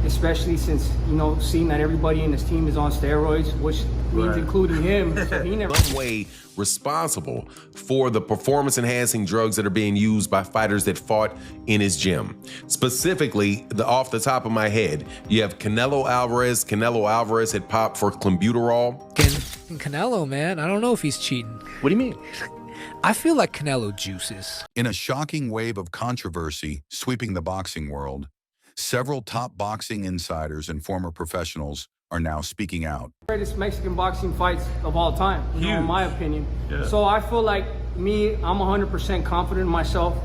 especially since, seeing that everybody in his team is on steroids, which means including him. So he never... Some way responsible for the performance-enhancing drugs that are being used by fighters that fought in his gym. Specifically, off the top of my head, you have Canelo Alvarez. Canelo Alvarez had popped for clenbuterol. Canelo, man, I don't know if he's cheating. What do you mean? I feel like Canelo juices. In a shocking wave of controversy sweeping the boxing world, several top boxing insiders and former professionals are now speaking out. Greatest Mexican boxing fights of all time, in my opinion. Yeah. So I feel like I'm 100% confident in myself.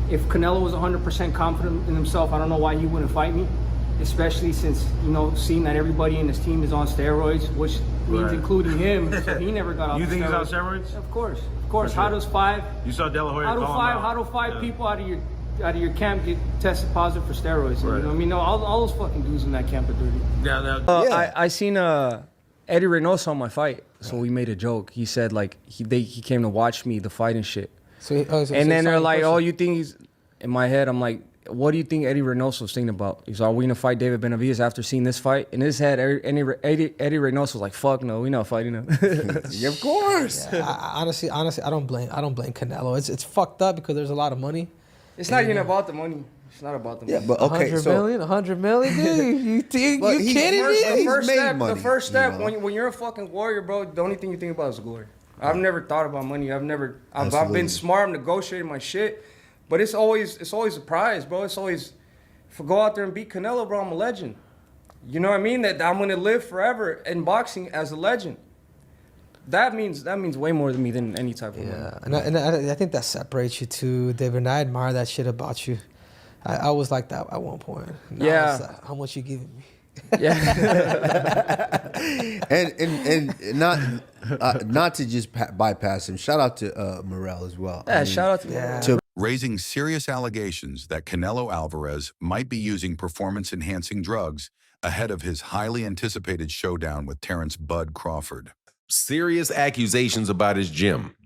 If Canelo was 100% confident in himself, I don't know why he wouldn't fight me, especially since, seeing that everybody in his team is on steroids, which means including him. So he never got off You the think steroids. he's on steroids? Of course. Sure. How does You saw De La Hoya how do five people out of your camp get tested positive for steroids? Right. You know what I mean? No, all those fucking dudes in that camp are dirty. I seen Eddie Reynoso on my fight, so we made a joke. He said like he came to watch me the fight and shit. And then they're like, "Oh, you think he's?" In my head, I'm like, "What do you think Eddie Reynoso's thinking about?" He's like, "Are we gonna fight David Benavidez after seeing this fight?" In his head, Eddie Reynoso was like, "Fuck no, we not fighting him." Yeah, of course. Yeah, honestly, I don't blame Canelo. It's fucked up because there's a lot of money. It's not even about the money. It's not about the money. Yeah, but okay, 100 million, dude. You kidding me? The first step when you're a fucking warrior, bro, the only thing you think about is glory. I've never thought about money. I've been smart. I'm negotiating my shit, but it's always a prize, bro. It's always, if I go out there and beat Canelo, bro, I'm a legend. You know what I mean? That I'm gonna live forever in boxing as a legend. That means way more to me than any type of money. And I think that separates you too, David. And I admire that shit about you. I was like that at one point. Now it's like, how much you giving me? Yeah. and not to just bypass him. Shout out to Morel as well. Yeah, shout out to Morel. Raising serious allegations that Canelo Alvarez might be using performance-enhancing drugs ahead of his highly anticipated showdown with Terence "Bud" Crawford. Serious accusations about his gym.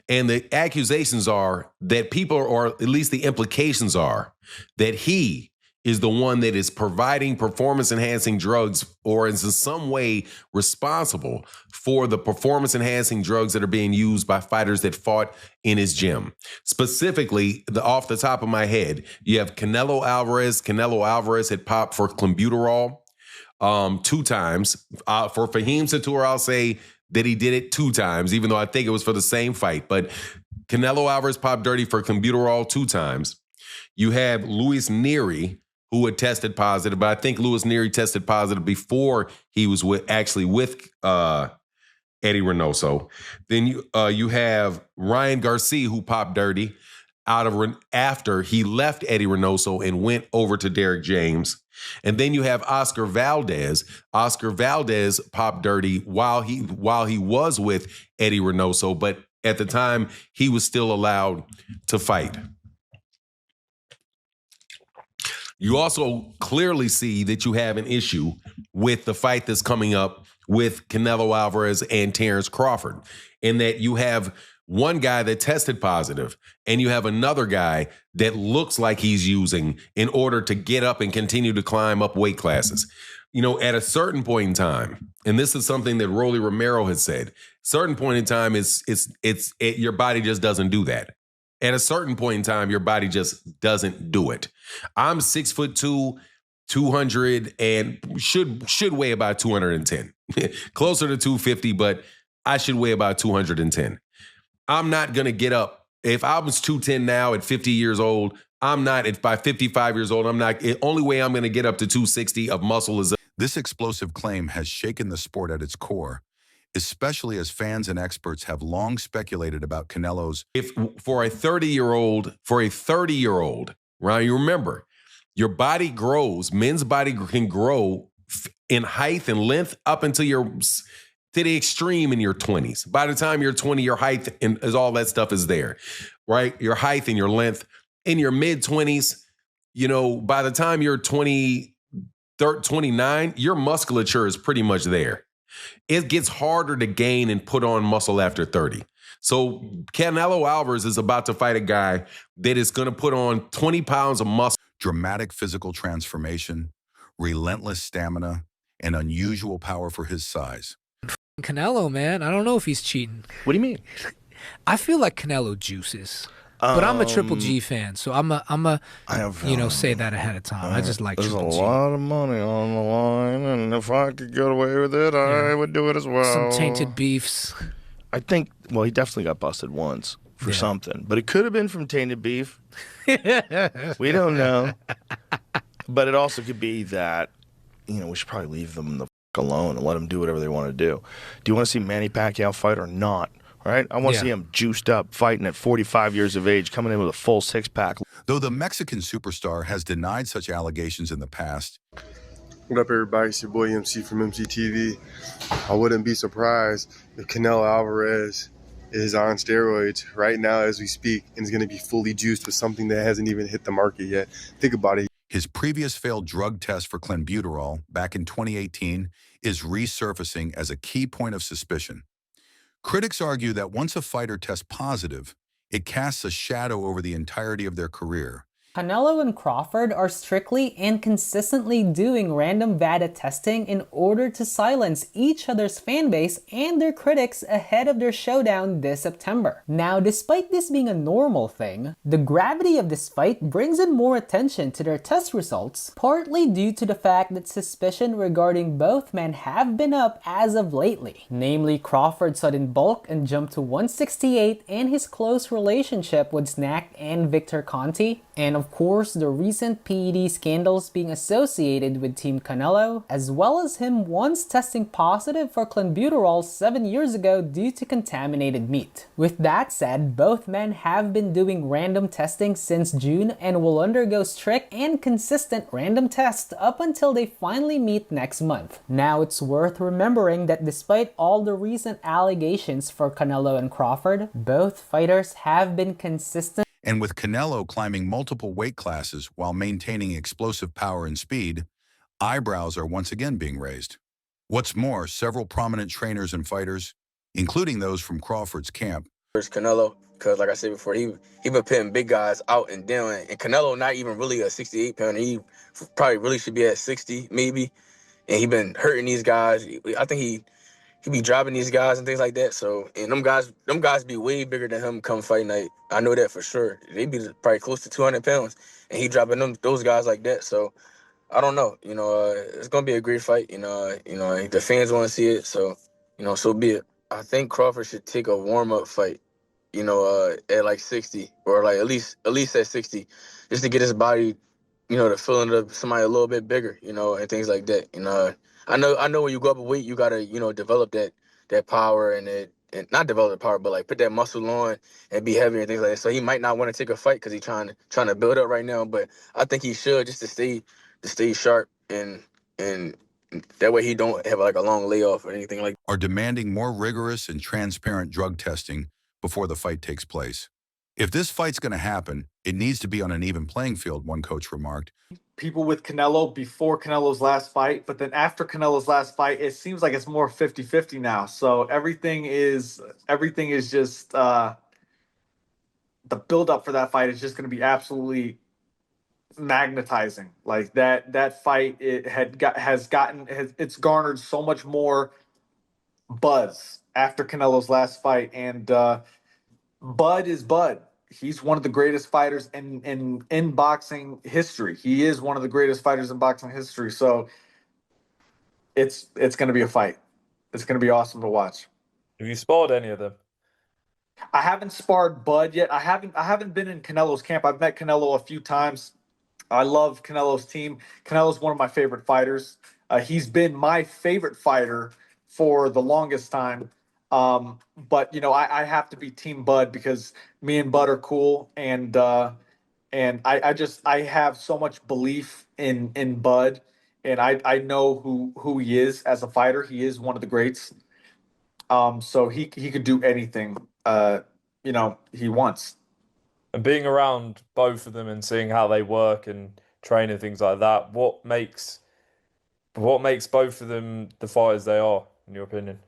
And the accusations are that people, or at least the implications are, that he is the one that is providing performance-enhancing drugs or is in some way responsible for the performance-enhancing drugs that are being used by fighters that fought in his gym. Specifically, off the top of my head, you have Canelo Alvarez. Canelo Alvarez had popped for clenbuterol 2 times. For Fahim Satur, I'll say that he did it 2 times, even though I think it was for the same fight. But Canelo Alvarez popped dirty for clenbuterol 2 times. You have Luis Nery, who had tested positive, but I think Luis Nery tested positive before he was with Eddie Reynoso. Then you have Ryan Garcia, who popped dirty after he left Eddie Reynoso and went over to Derek James. And then you have Oscar Valdez. Oscar Valdez popped dirty while he was with Eddie Reynoso, but at the time he was still allowed to fight. You also clearly see that you have an issue with the fight that's coming up with Canelo Alvarez and Terence Crawford, in that you have one guy that tested positive and you have another guy that looks like he's using in order to get up and continue to climb up weight classes. At a certain point in time, and this is something that Rolly Romero has said, certain point in time your body just doesn't do that. At a certain point in time, your body just doesn't do it. I'm 6'2", 200, and should weigh about 210. Closer to 250, but I should weigh about 210. I'm not going to get up. If I was 210 now at 50 years old, I'm not. If by 55 years old, I'm not. The only way I'm going to get up to 260 of muscle is... This explosive claim has shaken the sport at its core, especially as fans and experts have long speculated about Canelo's... For a 30-year-old, right, you remember, your body grows, men's body can grow in height and length up until to the extreme in your 20s. By the time you're 20, your height and all that stuff is there, right? Your height and your length. In your mid-20s, by the time you're 29, your musculature is pretty much there. It gets harder to gain and put on muscle after 30. So Canelo Alvarez is about to fight a guy that is going to put on 20 pounds of muscle. Dramatic physical transformation, relentless stamina, and unusual power for his size. Canelo, man, I don't know if he's cheating. What do you mean? I feel like Canelo juices. But I'm a Triple G fan, so I'm a say that ahead of time. I just like Triple G. There's a lot of money on the line, and if I could get away with it, I would do it as well. Some tainted beefs. I think, well, he definitely got busted once for something, but it could have been from tainted beef. We don't know. But it also could be that, we should probably leave them the alone and let them do whatever they want to do. Do you want to see Manny Pacquiao fight or not? Right? I want to see him juiced up, fighting at 45 years of age, coming in with a full six-pack. Though the Mexican superstar has denied such allegations in the past. What up, everybody? It's your boy MC from MCTV. I wouldn't be surprised if Canelo Alvarez is on steroids right now as we speak and is going to be fully juiced with something that hasn't even hit the market yet. Think about it. His previous failed drug test for clenbuterol back in 2018 is resurfacing as a key point of suspicion. Critics argue that once a fighter tests positive, it casts a shadow over the entirety of their career. Canelo and Crawford are strictly and consistently doing random VADA testing in order to silence each other's fanbase and their critics ahead of their showdown this September. Now, despite this being a normal thing, the gravity of this fight brings in more attention to their test results, partly due to the fact that suspicion regarding both men have been up as of lately. Namely, Crawford's sudden bulk and jump to 168 and his close relationship with Snack and Victor Conti, and of course the recent PED scandals being associated with Team Canelo, as well as him once testing positive for clenbuterol 7 years ago due to contaminated meat. With that said, both men have been doing random testing since June and will undergo strict and consistent random tests up until they finally meet next month. Now, it's worth remembering that despite all the recent allegations for Canelo and Crawford, both fighters have been consistent. And with Canelo climbing multiple weight classes while maintaining explosive power and speed, eyebrows are once again being raised. What's more, several prominent trainers and fighters, including those from Crawford's camp, There's Canelo, because like I said before, he been putting big guys out and down, and Canelo not even really a 68 pounder. He probably really should be at 60 maybe, and he been hurting these guys. I think he be dropping these guys and things like that. So, and them guys be way bigger than him come fight night. I know that for sure. They be probably close to 200 pounds, and he dropping those guys like that. So, I don't know. It's gonna be a great fight. The fans want to see it. So, so be it. I think Crawford should take a warm up fight. At like 60 or like at least at 60, just to get his body, to feeling of somebody a little bit bigger, and things like that. I know when you go up a weight, you gotta, develop that power and not develop the power, but like put that muscle on and be heavier and things like that. So he might not want to take a fight because he's trying to build up right now. But I think he should, just to stay sharp and that way he don't have like a long layoff or anything like that. Are demanding more rigorous and transparent drug testing before the fight takes place. If this fight's going to happen, it needs to be on an even playing field, one coach remarked. People with Canelo before Canelo's last fight, but then after Canelo's last fight, it seems like it's more 50-50 now. So everything is just the build up for that fight is just going to be absolutely magnetizing. Like that fight, it's garnered so much more buzz after Canelo's last fight, and Bud is Bud. He's one of the greatest fighters in boxing history. He is one of the greatest fighters in boxing history. So it's going to be a fight. It's going to be awesome to watch. Have you sparred any of them? I haven't sparred Bud yet. I haven't been in Canelo's camp. I've met Canelo a few times. I love Canelo's team. Canelo's one of my favorite fighters. He's been my favorite fighter for the longest time. But I have to be Team Bud because me and Bud are cool, and I have so much belief in Bud, and I know who he is as a fighter. He is one of the greats. So he could do anything he wants. And being around both of them and seeing how they work and train and things like that, what makes both of them the fighters they are, in your opinion?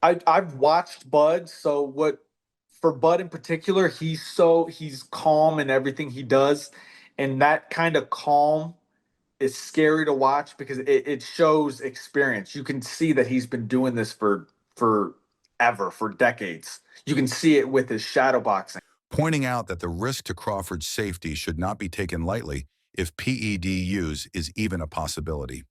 I've watched Bud, so for Bud in particular, he's calm in everything he does, and that kind of calm is scary to watch because it shows experience. You can see that he's been doing this for decades. You can see it with his shadow boxing. Pointing out that the risk to Crawford's safety should not be taken lightly if PED use is even a possibility.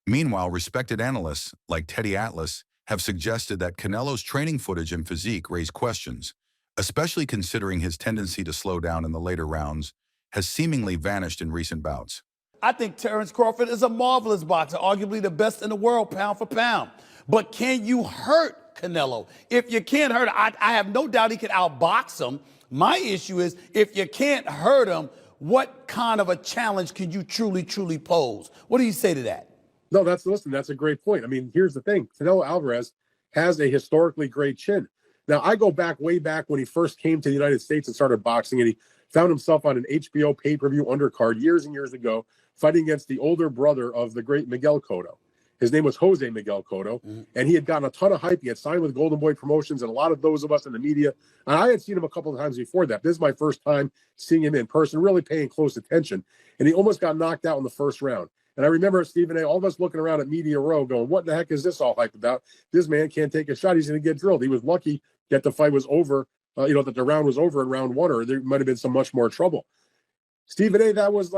Meanwhile, respected analysts like Teddy Atlas have suggested that Canelo's training footage and physique raise questions, especially considering his tendency to slow down in the later rounds has seemingly vanished in recent bouts. I think Terence Crawford is a marvelous boxer, arguably the best in the world, pound for pound. But can you hurt Canelo? If you can't hurt him, I have no doubt he can outbox him. My issue is, if you can't hurt him, what kind of a challenge can you truly pose? What do you say to that? No, that's a great point. I mean, here's the thing. Canelo Alvarez has a historically great chin. Now, I go back way back when he first came to the United States and started boxing, and he found himself on an HBO pay-per-view undercard years and years ago, fighting against the older brother of the great Miguel Cotto. His name was Jose Miguel Cotto, and he had gotten a ton of hype. He had signed with Golden Boy Promotions, and a lot of those of us in the media, and I had seen him a couple of times before that. This is my first time seeing him in person, really paying close attention, and he almost got knocked out in the first round. And I remember, Stephen A., all of us looking around at Media Row going, what the heck is this all hype about? This man can't take a shot. He's going to get drilled. He was lucky that the fight was over, that the round was over in round one, or there might have been some much more trouble. Stephen A., that was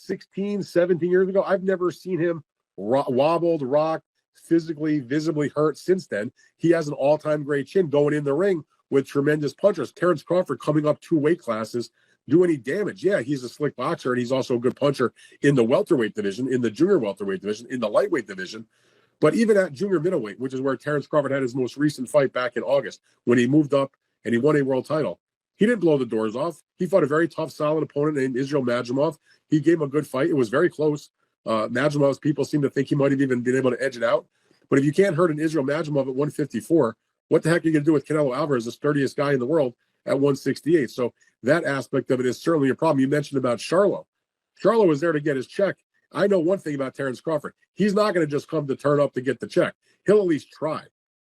16, 17 years ago. I've never seen him wobbled, rocked, physically, visibly hurt since then. He has an all-time great chin going in the ring with tremendous punchers. Terence Crawford coming up 2 weight classes, do any damage. Yeah, he's a slick boxer, and he's also a good puncher in the welterweight division, in the junior welterweight division, in the lightweight division. But even at junior middleweight, which is where Terence Crawford had his most recent fight back in August, when he moved up and he won a world title, he didn't blow the doors off. He fought a very tough, solid opponent named Israel Madrimov. He gave him a good fight. It was very close. Madrimov's people seem to think he might have even been able to edge it out. But if you can't hurt an Israel Madrimov at 154, what the heck are you going to do with Canelo Alvarez, the sturdiest guy in the world, at 168? So that aspect of it is certainly a problem. You mentioned about Charlo. Charlo was there to get his check. I know one thing about Terence Crawford. He's not going to just come to turn up to get the check. He'll at least try.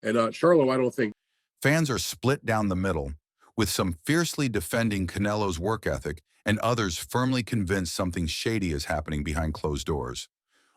And Charlo, I don't think. Fans are split down the middle, with some fiercely defending Canelo's work ethic and others firmly convinced something shady is happening behind closed doors.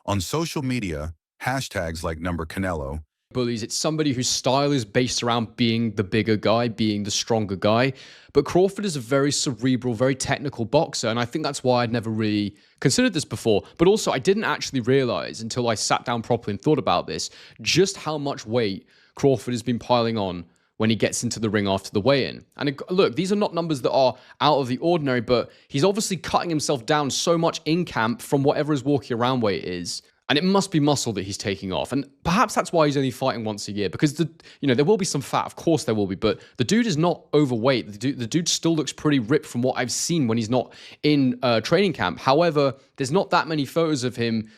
On social media, hashtags like #Canelo, bullies. It's somebody whose style is based around being the bigger guy, being the stronger guy. But Crawford is a very cerebral, very technical boxer, and I think that's why I'd never really considered this before. But also, I didn't actually realize until I sat down properly and thought about this, just how much weight Crawford has been piling on when he gets into the ring after the weigh-in. And look, these are not numbers that are out of the ordinary, but he's obviously cutting himself down so much in camp from whatever his walking around weight is. And it must be muscle that he's taking off. And perhaps that's why he's only fighting once a year, because there will be some fat, of course there will be, but the dude is not overweight. The dude still looks pretty ripped from what I've seen when he's not in training camp. However, there's not that many photos of him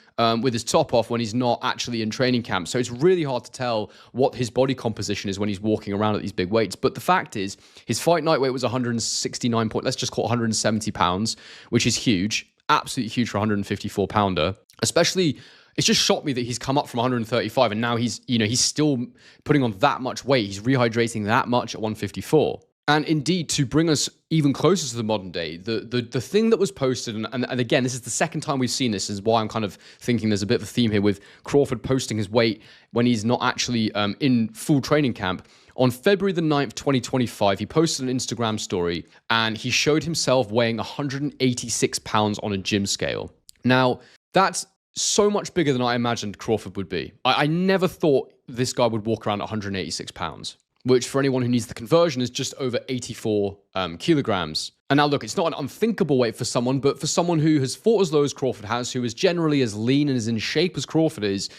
with his top off when he's not actually in training camp. So it's really hard to tell what his body composition is when he's walking around at these big weights. But the fact is, his fight night weight was 169 let's just call it 170 pounds, which is huge, absolutely huge for a 154 pounder, especially. It's just shocked me that he's come up from 135 and now he's still putting on that much weight. He's rehydrating that much at 154. And indeed, to bring us even closer to the modern day, the thing that was posted, and again, this is the second time we've seen this, is why I'm kind of thinking there's a bit of a theme here with Crawford posting his weight when he's not actually in full training camp. On February the 9th, 2025, he posted an Instagram story and he showed himself weighing 186 pounds on a gym scale. Now, that's so much bigger than I imagined Crawford would be. I never thought this guy would walk around at 186 pounds, which for anyone who needs the conversion is just over 84 kilograms. And now look, it's not an unthinkable weight for someone, but for someone who has fought as low as Crawford has, who is generally as lean and as in shape as Crawford is.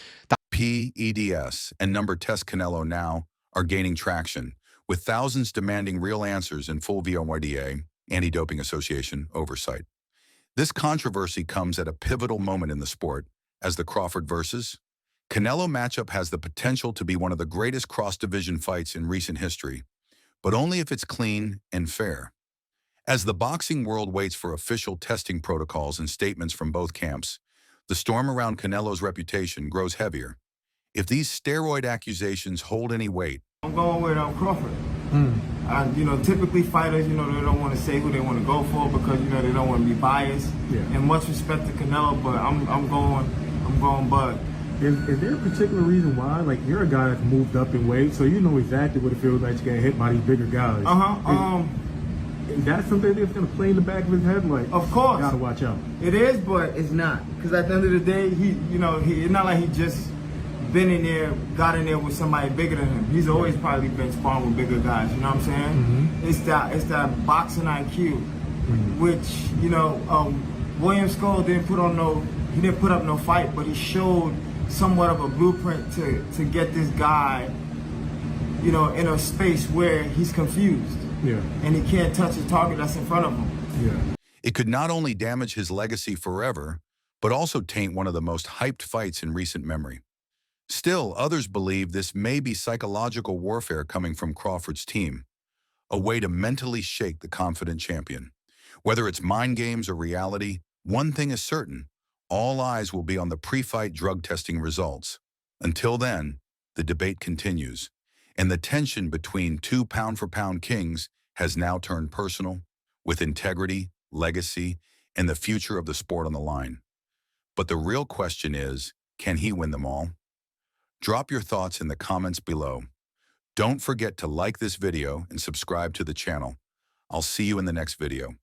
PEDS and number test Canelo now are gaining traction, with thousands demanding real answers and full VOYDA, Anti-Doping Association, oversight. This controversy comes at a pivotal moment in the sport, as the Crawford versus Canelo matchup has the potential to be one of the greatest cross-division fights in recent history, but only if it's clean and fair. As the boxing world waits for official testing protocols and statements from both camps, the storm around Canelo's reputation grows heavier. If these steroid accusations hold any weight, I'm going with Crawford. You know, typically fighters, you know, they don't want to say who they want to go for because, you know, they don't want to be biased. Yeah. And much respect to Canelo, but I'm going Bud. Is there a particular reason why? Like, you're a guy that's moved up in weight, so you know exactly what it feels like to get hit by these bigger guys. Is that something that's going to play in the back of his head? Like, of course, gotta watch out. It is, but it's not, because at the end of the day, it's not like he just been in there, got in there with somebody bigger than him. He's always probably been sparring with bigger guys. You know what I'm saying? Mm-hmm. It's that boxing IQ, which, you know, William Skull didn't put up no fight, but he showed somewhat of a blueprint to get this guy, you know, in a space where he's confused. Yeah. And he can't touch the target that's in front of him. Yeah. It could not only damage his legacy forever, but also taint one of the most hyped fights in recent memory. Still, others believe this may be psychological warfare coming from Crawford's team, a way to mentally shake the confident champion. Whether it's mind games or reality, one thing is certain: all eyes will be on the pre-fight drug testing results. Until then, the debate continues, and the tension between two pound-for-pound kings has now turned personal, with integrity, legacy, and the future of the sport on the line. But the real question is, can he win them all? Drop your thoughts in the comments below. Don't forget to like this video and subscribe to the channel. I'll see you in the next video.